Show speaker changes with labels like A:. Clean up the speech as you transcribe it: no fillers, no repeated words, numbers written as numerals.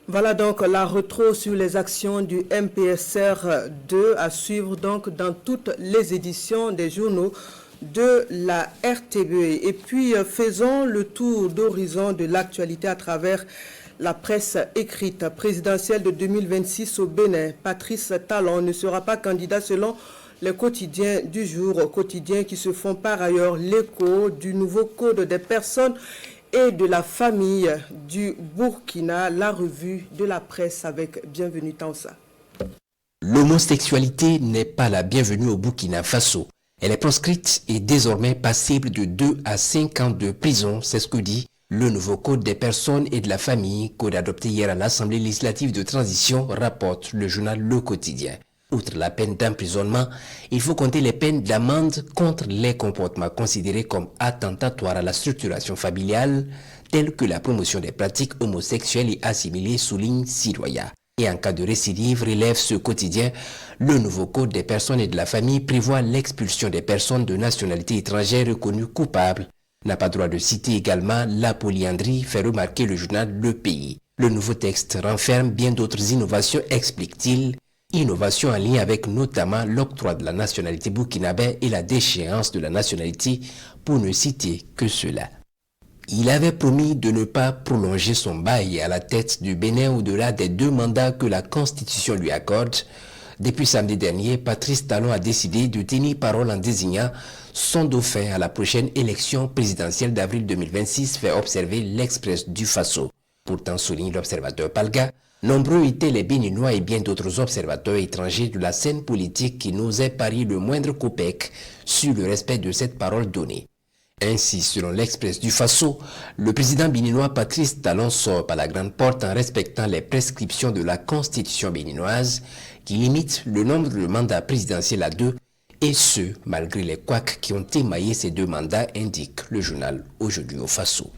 A: Voilà donc la retro sur les actions du MPSR 2 à suivre donc dans toutes les éditions des journaux de la RTBE. Et puis faisons le tour d'horizon de l'actualité à travers la presse écrite. Présidentielle de 2026 au Bénin, Patrice Talon ne sera pas candidat selon les quotidiens du jour, quotidiens qui se font par ailleurs l'écho du nouveau code des personnes et de la famille du Burkina, la revue de la presse avec Bienvenue Tansa.
B: L'homosexualité n'est pas la bienvenue au Burkina Faso. Elle est proscrite et désormais passible de 2 à 5 ans de prison, c'est ce que dit le nouveau code des personnes et de la famille, code adopté hier à l'Assemblée législative de transition, rapporte le journal Le Quotidien. Outre la peine d'emprisonnement, il faut compter les peines d'amende contre les comportements considérés comme attentatoires à la structuration familiale, tels que la promotion des pratiques homosexuelles et assimilées, souligne Sidoya. Et en cas de récidive, relève ce quotidien, le nouveau code des personnes et de la famille prévoit l'expulsion des personnes de nationalité étrangère reconnues coupables. N'a pas droit de citer également la polyandrie, fait remarquer le journal Le Pays. Le nouveau texte renferme bien d'autres innovations, explique-t-il. Innovation en lien avec notamment l'octroi de la nationalité burkinabé et la déchéance de la nationalité, pour ne citer que cela. Il avait promis de ne pas prolonger son bail à la tête du Bénin au-delà des 2 mandats que la Constitution lui accorde. Depuis samedi dernier, Patrice Talon a décidé de tenir parole en désignant son dauphin à la prochaine élection présidentielle d'avril 2026, fait observer l'Express du Faso. Pourtant, souligne l'observateur Palga, nombreux étaient les Béninois et bien d'autres observateurs étrangers de la scène politique qui n'osaient parier le moindre copec sur le respect de cette parole donnée. Ainsi, selon l'Express du Faso, le président béninois Patrice Talon sort par la grande porte en respectant les prescriptions de la Constitution béninoise qui limite le nombre de mandats présidentiels à 2, et ce, malgré les couacs qui ont émaillé ces 2 mandats, indique le journal Aujourd'hui au Faso.